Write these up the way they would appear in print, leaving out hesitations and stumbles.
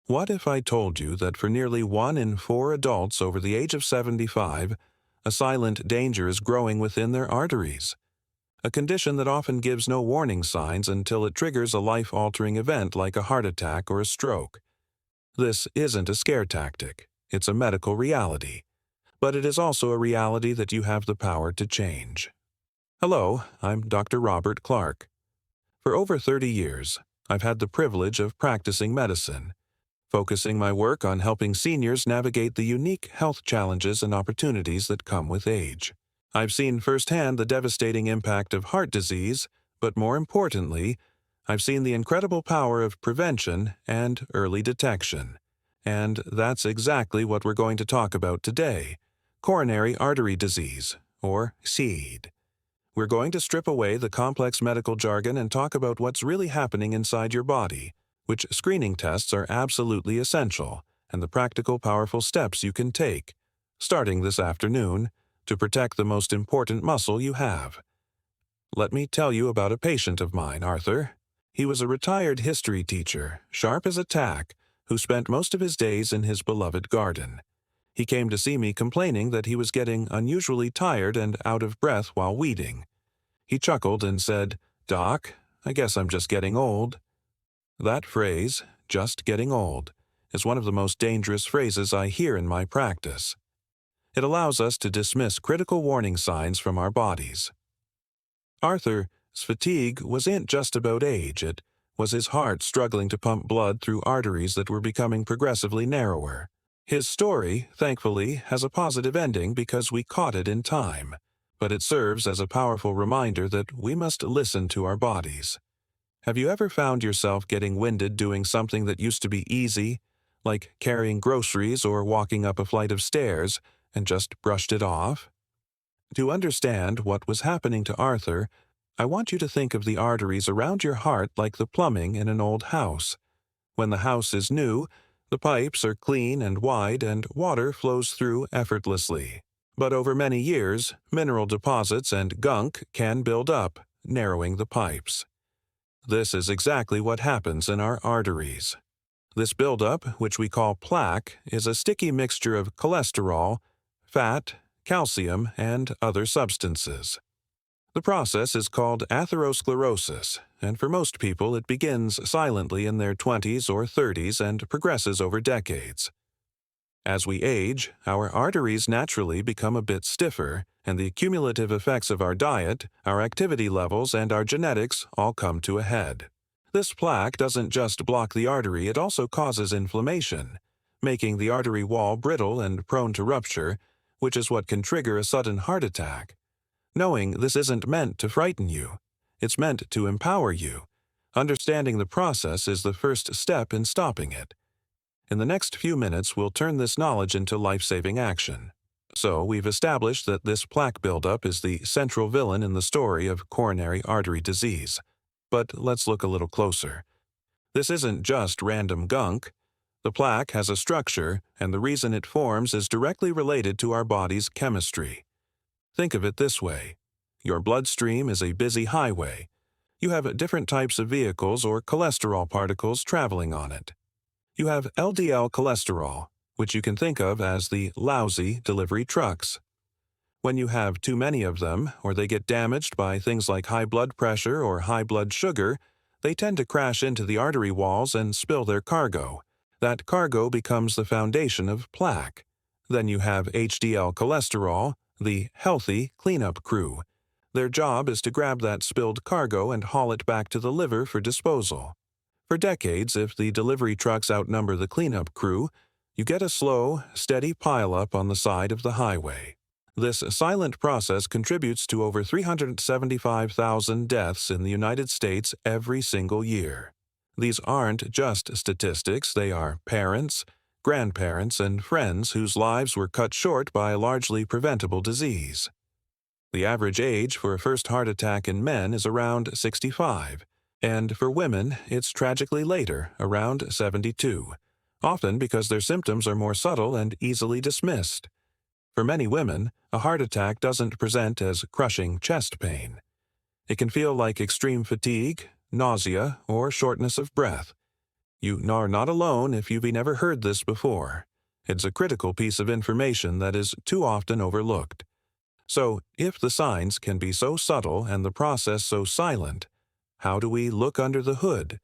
What if I told you that for nearly 1 in 4 adults over the age of 75, a silent danger is growing within their arteries? A condition that often gives no warning signs until it triggers a life-altering event like a heart attack or a stroke. This isn't a scare tactic, it's a medical reality. But it is also a reality that you have the power to change. Hello, I'm Dr. Robert Clark. For over 30 years, I've had the privilege of practicing medicine, focusing my work on helping seniors navigate the unique health challenges and opportunities that come with age. I've seen firsthand the devastating impact of heart disease, but more importantly, I've seen the incredible power of prevention and early detection. And that's exactly what we're going to talk about today: coronary artery disease, or CAID. We're going to strip away the complex medical jargon and talk about what's really happening inside your body, which screening tests are absolutely essential, and the practical, powerful steps you can take, starting this afternoon, to protect the most important muscle you have. Let me tell you about a patient of mine, Arthur. He was a retired history teacher, sharp as a tack, who spent most of his days in his beloved garden. He came to see me complaining that he was getting unusually tired and out of breath while weeding. He chuckled and said, "Doc, I guess I'm just getting old." That phrase, "just getting old," is one of the most dangerous phrases I hear in my practice. It allows us to dismiss critical warning signs from our bodies. Arthur's fatigue wasn't just about age, it was his heart struggling to pump blood through arteries that were becoming progressively narrower. His story, thankfully, has a positive ending because we caught it in time, but it serves as a powerful reminder that we must listen to our bodies. Have you ever found yourself getting winded doing something that used to be easy, like carrying groceries or walking up a flight of stairs, and just brushed it off? To understand what was happening to Arthur, I want you to think of the arteries around your heart like the plumbing in an old house. When the house is new, the pipes are clean and wide and water flows through effortlessly. But over many years, mineral deposits and gunk can build up, narrowing the pipes. This is exactly what happens in our arteries. This buildup, which we call plaque, is a sticky mixture of cholesterol, fat, calcium, and other substances. The process is called atherosclerosis, and for most people it begins silently in their 20s or 30s and progresses over decades. As we age, our arteries naturally become a bit stiffer, and the cumulative effects of our diet, our activity levels, and our genetics all come to a head. This plaque doesn't just block the artery, it also causes inflammation, making the artery wall brittle and prone to rupture, which is what can trigger a sudden heart attack. Knowing this isn't meant to frighten you, it's meant to empower you. Understanding the process is the first step in stopping it. In the next few minutes, we'll turn this knowledge into life-saving action. So, we've established that this plaque buildup is the central villain in the story of coronary artery disease. But let's look a little closer. This isn't just random gunk. The plaque has a structure, and the reason it forms is directly related to our body's chemistry. Think of it this way. Your bloodstream is a busy highway. You have different types of vehicles or cholesterol particles traveling on it. You have LDL cholesterol, which you can think of as the lousy delivery trucks. When you have too many of them, or they get damaged by things like high blood pressure or high blood sugar, they tend to crash into the artery walls and spill their cargo. That cargo becomes the foundation of plaque. Then you have HDL cholesterol, the healthy cleanup crew. Their job is to grab that spilled cargo and haul it back to the liver for disposal. For decades, if the delivery trucks outnumber the cleanup crew, you get a slow, steady pileup on the side of the highway. This silent process contributes to over 375,000 deaths in the United States every single year. These aren't just statistics, they are parents, grandparents, and friends whose lives were cut short by a largely preventable disease. The average age for a first heart attack in men is around 65, and for women it's tragically later, around 72, often because their symptoms are more subtle and easily dismissed. For many women, a heart attack doesn't present as crushing chest pain. It can feel like extreme fatigue, nausea, or shortness of breath. You are not alone if you've never heard this before. It's a critical piece of information that is too often overlooked. So, if the signs can be so subtle and the process so silent, how do we look under the hood?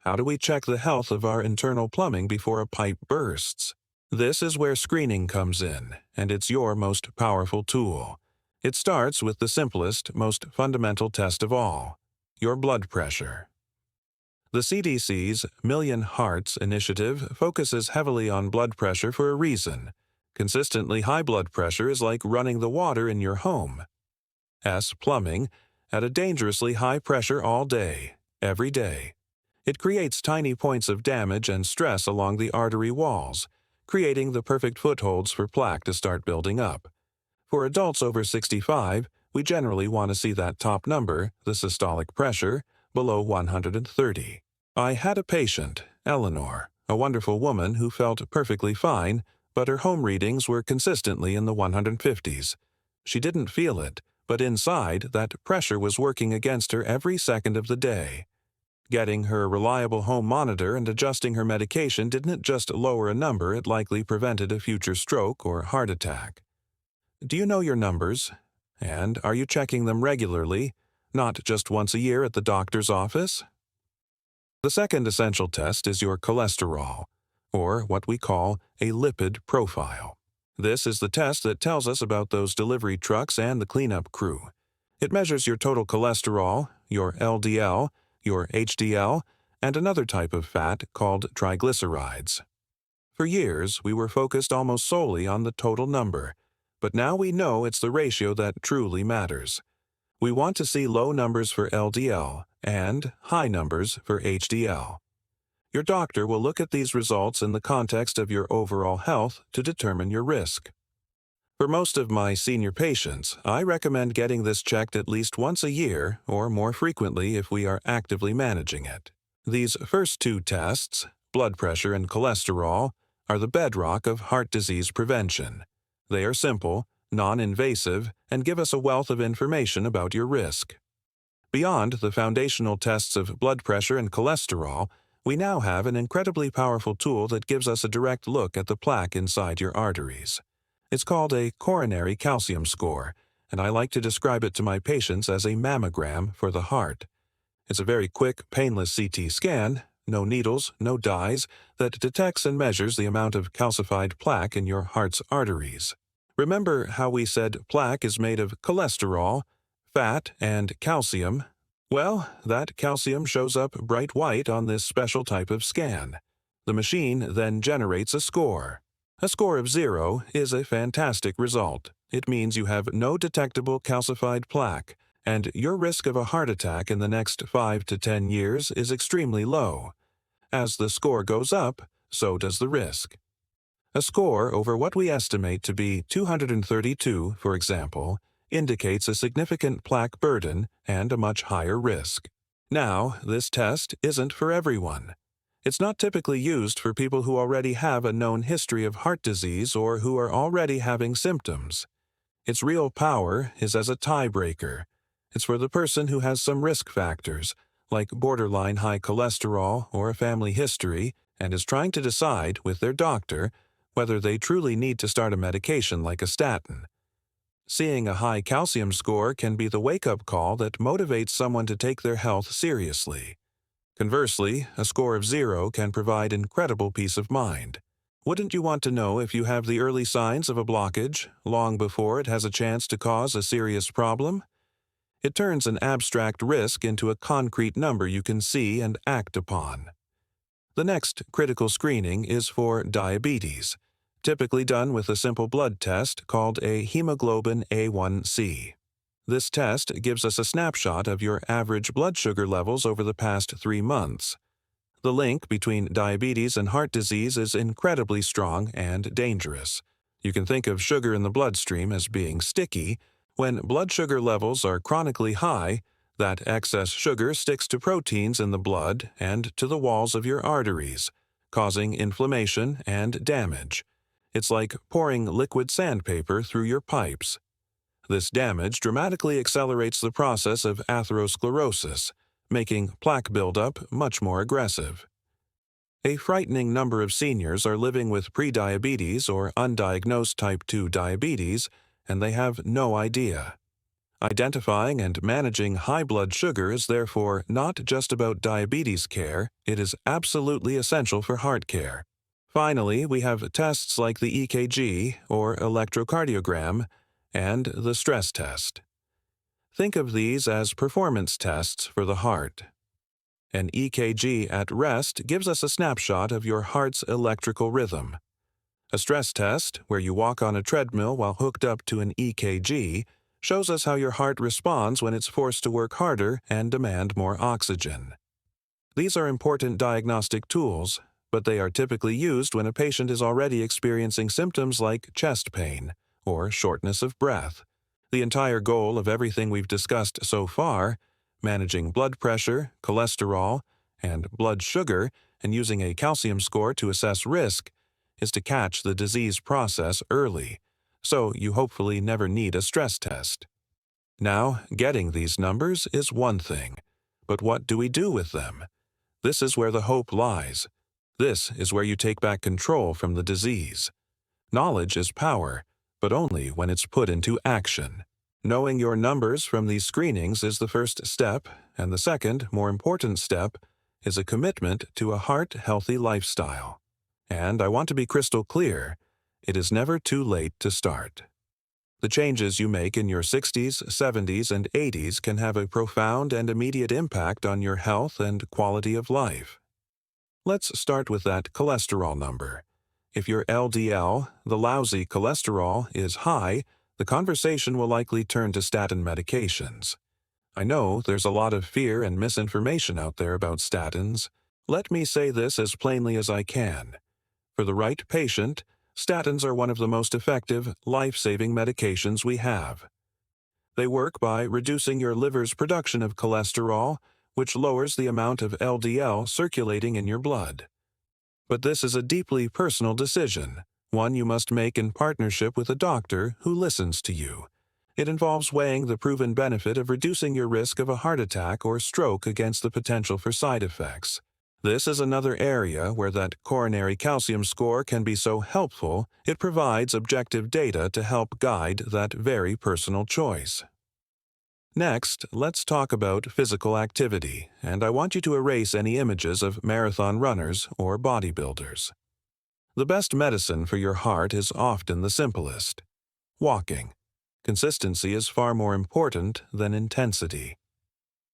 How do we check the health of our internal plumbing before a pipe bursts? This is where screening comes in, and it's your most powerful tool. It starts with the simplest, most fundamental test of all, your blood pressure. The CDC's Million Hearts initiative focuses heavily on blood pressure for a reason. Consistently high blood pressure is like running the water in your home. Plumbing, at a dangerously high pressure all day, every day. It creates tiny points of damage and stress along the artery walls, creating the perfect footholds for plaque to start building up. For adults over 65, we generally want to see that top number, the systolic pressure, below 130. I had a patient, Eleanor, a wonderful woman who felt perfectly fine, but her home readings were consistently in the 150s. She didn't feel it, but inside, that pressure was working against her every second of the day. Getting her a reliable home monitor and adjusting her medication didn't just lower a number, it likely prevented a future stroke or heart attack. Do you know your numbers? And are you checking them regularly, not just once a year at the doctor's office? The second essential test is your cholesterol, or what we call a lipid profile. This is the test that tells us about those delivery trucks and the cleanup crew. It measures your total cholesterol, your LDL, your HDL, and another type of fat called triglycerides. For years, we were focused almost solely on the total number, but now we know it's the ratio that truly matters. We want to see low numbers for LDL and high numbers for HDL. Your doctor will look at these results in the context of your overall health to determine your risk. For most of my senior patients, I recommend getting this checked at least once a year or more frequently if we are actively managing it. These first two tests, blood pressure and cholesterol, are the bedrock of heart disease prevention. They are simple, non-invasive, and give us a wealth of information about your risk. Beyond the foundational tests of blood pressure and cholesterol, we now have an incredibly powerful tool that gives us a direct look at the plaque inside your arteries. It's called a coronary calcium score, and I like to describe it to my patients as a mammogram for the heart. It's a very quick, painless CT scan, no needles, no dyes, that detects and measures the amount of calcified plaque in your heart's arteries. Remember how we said plaque is made of cholesterol, fat, and calcium? Well, that calcium shows up bright white on this special type of scan. The machine then generates a score. A score of 0 is a fantastic result. It means you have no detectable calcified plaque, and your risk of a heart attack in the next 5 to 10 years is extremely low. As the score goes up, so does the risk. A score over what we estimate to be 232, for example, indicates a significant plaque burden and a much higher risk. Now, this test isn't for everyone. It's not typically used for people who already have a known history of heart disease or who are already having symptoms. Its real power is as a tiebreaker. It's for the person who has some risk factors, like borderline high cholesterol or a family history, and is trying to decide with their doctor whether they truly need to start a medication like a statin. Seeing a high calcium score can be the wake-up call that motivates someone to take their health seriously. Conversely, a score of 0 can provide incredible peace of mind. Wouldn't you want to know if you have the early signs of a blockage, long before it has a chance to cause a serious problem? It turns an abstract risk into a concrete number you can see and act upon. The next critical screening is for diabetes, typically done with a simple blood test called a hemoglobin A1C. This test gives us a snapshot of your average blood sugar levels over the past 3 months. The link between diabetes and heart disease is incredibly strong and dangerous. You can think of sugar in the bloodstream as being sticky. When blood sugar levels are chronically high, that excess sugar sticks to proteins in the blood and to the walls of your arteries, causing inflammation and damage. It's like pouring liquid sandpaper through your pipes. This damage dramatically accelerates the process of atherosclerosis, making plaque buildup much more aggressive. A frightening number of seniors are living with prediabetes or undiagnosed type 2 diabetes, and they have no idea. Identifying and managing high blood sugar is therefore not just about diabetes care, it is absolutely essential for heart care. Finally, we have tests like the EKG or electrocardiogram and the stress test. Think of these as performance tests for the heart. An EKG at rest gives us a snapshot of your heart's electrical rhythm. A stress test, where you walk on a treadmill while hooked up to an EKG, shows us how your heart responds when it's forced to work harder and demand more oxygen. These are important diagnostic tools, but they are typically used when a patient is already experiencing symptoms like chest pain or shortness of breath. The entire goal of everything we've discussed so far, managing blood pressure, cholesterol, and blood sugar, and using a calcium score to assess risk, is to catch the disease process early, so you hopefully never need a stress test. Now, getting these numbers is one thing, but what do we do with them? This is where the hope lies. This is where you take back control from the disease. Knowledge is power, but only when it's put into action. Knowing your numbers from these screenings is the first step, and the second, more important step, is a commitment to a heart-healthy lifestyle. And I want to be crystal clear, it is never too late to start. The changes you make in your 60s, 70s, and 80s can have a profound and immediate impact on your health and quality of life. Let's start with that cholesterol number. If your LDL, the lousy cholesterol, is high, the conversation will likely turn to statin medications. I know there's a lot of fear and misinformation out there about statins. Let me say this as plainly as I can. For the right patient, statins are one of the most effective, life-saving medications we have. They work by reducing your liver's production of cholesterol, which lowers the amount of LDL circulating in your blood. But this is a deeply personal decision, one you must make in partnership with a doctor who listens to you. It involves weighing the proven benefit of reducing your risk of a heart attack or stroke against the potential for side effects. This is another area where that coronary calcium score can be so helpful. It provides objective data to help guide that very personal choice. Next, let's talk about physical activity, and I want you to erase any images of marathon runners or bodybuilders. The best medicine for your heart is often the simplest: walking. Consistency is far more important than intensity.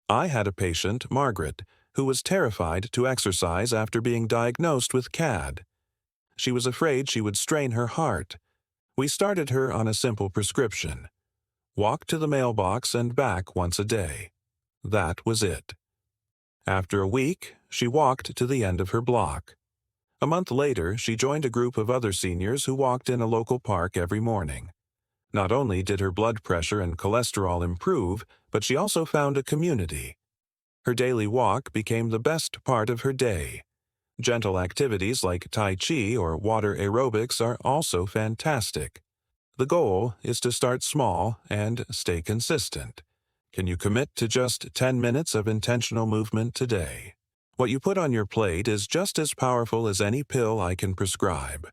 I had a patient, Margaret, who was terrified to exercise after being diagnosed with CAD. She was afraid she would strain her heart. We started her on a simple prescription: walk to the mailbox and back once a day. That was it. After a week, she walked to the end of her block. A month later, she joined a group of other seniors who walked in a local park every morning. Not only did her blood pressure and cholesterol improve, but she also found a community. Her daily walk became the best part of her day. Gentle activities like Tai Chi or water aerobics are also fantastic. The goal is to start small and stay consistent. Can you commit to just 10 minutes of intentional movement today? What you put on your plate is just as powerful as any pill I can prescribe.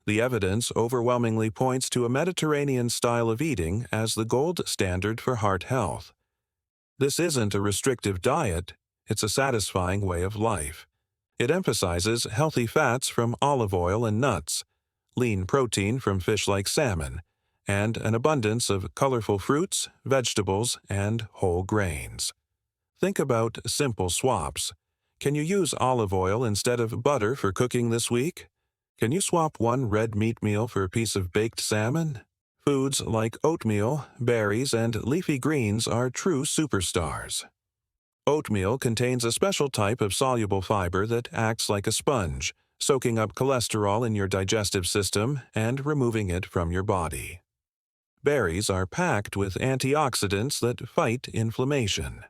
The evidence overwhelmingly points to a Mediterranean style of eating as the gold standard for heart health. This isn't a restrictive diet, it's a satisfying way of life. It emphasizes healthy fats from olive oil and nuts, lean protein from fish like salmon, and an abundance of colorful fruits, vegetables, and whole grains. Think about simple swaps. Can you use olive oil instead of butter for cooking this week? Can you swap one red meat meal for a piece of baked salmon? Foods like oatmeal, berries, and leafy greens are true superstars. Oatmeal contains a special type of soluble fiber that acts like a sponge, soaking up cholesterol in your digestive system and removing it from your body. Berries are packed with antioxidants that fight inflammation.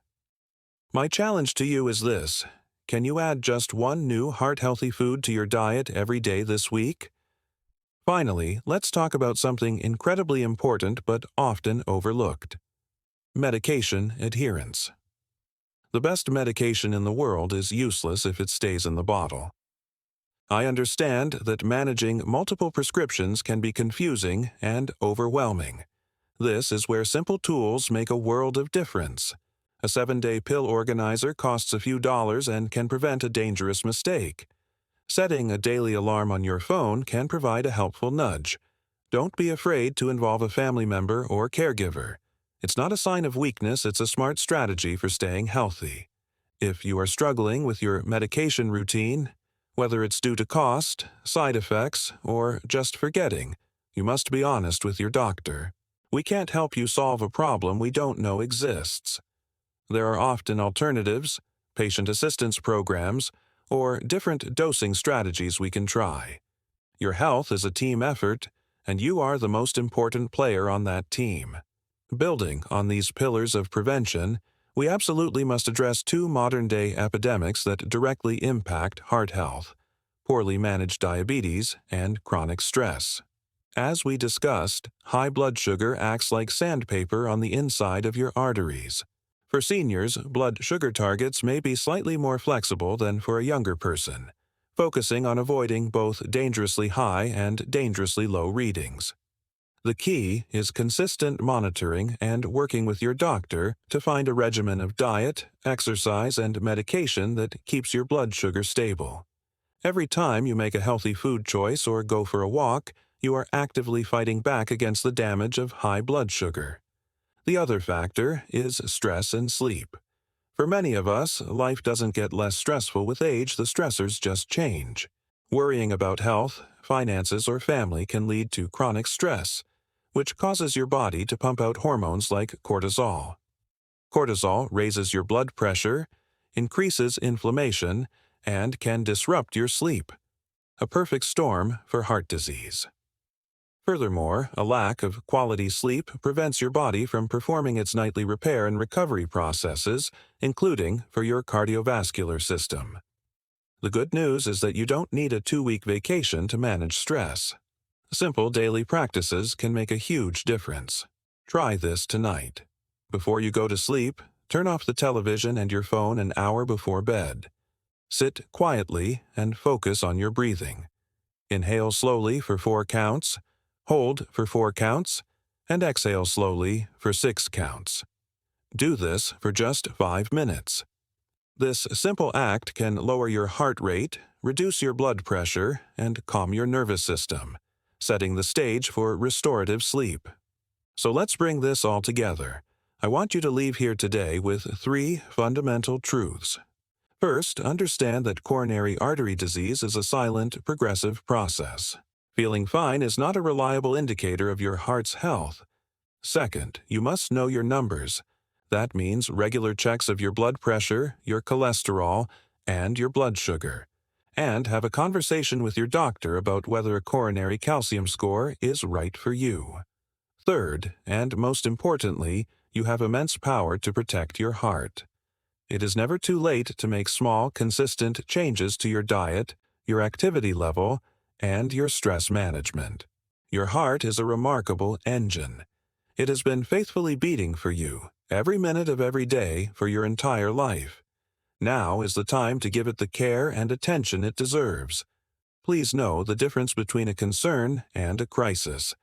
My challenge to you is this: can you add just one new heart-healthy food to your diet every day this week? Finally, let's talk about something incredibly important but often overlooked: medication adherence. The best medication in the world is useless if it stays in the bottle. I understand that managing multiple prescriptions can be confusing and overwhelming. This is where simple tools make a world of difference. A 7-day pill organizer costs a few dollars and can prevent a dangerous mistake. Setting a daily alarm on your phone can provide a helpful nudge. Don't be afraid to involve a family member or caregiver. It's not a sign of weakness, it's a smart strategy for staying healthy. If you are struggling with your medication routine, whether it's due to cost, side effects, or just forgetting, you must be honest with your doctor. We can't help you solve a problem we don't know exists. There are often alternatives, patient assistance programs, or different dosing strategies we can try. Your health is a team effort, and you are the most important player on that team. Building on these pillars of prevention, we absolutely must address two modern-day epidemics that directly impact heart health: poorly managed diabetes and chronic stress. As we discussed, high blood sugar acts like sandpaper on the inside of your arteries. For seniors, blood sugar targets may be slightly more flexible than for a younger person, focusing on avoiding both dangerously high and dangerously low readings. The key is consistent monitoring and working with your doctor to find a regimen of diet, exercise, and medication that keeps your blood sugar stable. Every time you make a healthy food choice or go for a walk, you are actively fighting back against the damage of high blood sugar. The other factor is stress and sleep. For many of us, life doesn't get less stressful with age, the stressors just change. Worrying about health, finances, or family can lead to chronic stress, which causes your body to pump out hormones like cortisol. Cortisol raises your blood pressure, increases inflammation, and can disrupt your sleep. A perfect storm for heart disease. Furthermore, a lack of quality sleep prevents your body from performing its nightly repair and recovery processes, including for your cardiovascular system. The good news is that you don't need a 2-week vacation to manage stress. Simple daily practices can make a huge difference. Try this tonight. Before you go to sleep, turn off the television and your phone an hour before bed. Sit quietly and focus on your breathing. Inhale slowly for 4 counts, hold for 4 counts, and exhale slowly for 6 counts. Do this for just 5 minutes. This simple act can lower your heart rate, reduce your blood pressure, and calm your nervous system, setting the stage for restorative sleep. So let's bring this all together. I want you to leave here today with 3 fundamental truths. First, understand that coronary artery disease is a silent, progressive process. Feeling fine is not a reliable indicator of your heart's health. Second, you must know your numbers. That means regular checks of your blood pressure, your cholesterol, and your blood sugar. And have a conversation with your doctor about whether a coronary calcium score is right for you. Third, and most importantly, you have immense power to protect your heart. It is never too late to make small, consistent changes to your diet, your activity level, and your stress management. Your heart is a remarkable engine. It has been faithfully beating for you, every minute of every day for your entire life. Now is the time to give it the care and attention it deserves. Please know the difference between a concern and a crisis.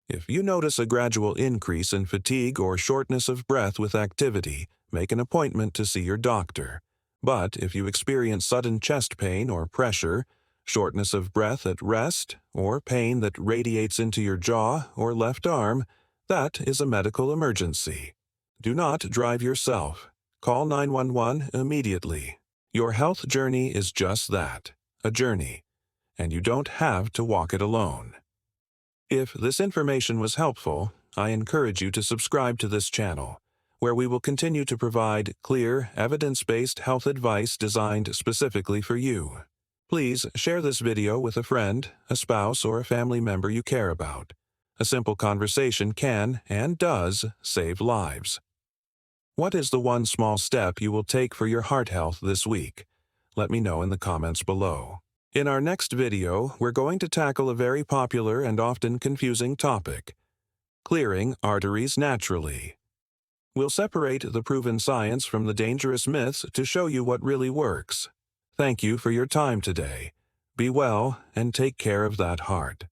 If you notice a gradual increase in fatigue or shortness of breath with activity, make an appointment to see your doctor. But if you experience sudden chest pain or pressure, shortness of breath at rest, or pain that radiates into your jaw or left arm, that is a medical emergency. Do not drive yourself. Call 911 immediately. Your health journey is just that, a journey, and you don't have to walk it alone. If this information was helpful, I encourage you to subscribe to this channel, where we will continue to provide clear, evidence-based health advice designed specifically for you. Please share this video with a friend, a spouse, or a family member you care about. A simple conversation can, and does, save lives. What is the one small step you will take for your heart health this week? Let me know in the comments below. In our next video, we're going to tackle a very popular and often confusing topic: clearing arteries naturally. We'll separate the proven science from the dangerous myths to show you what really works. Thank you for your time today. Be well and take care of that heart.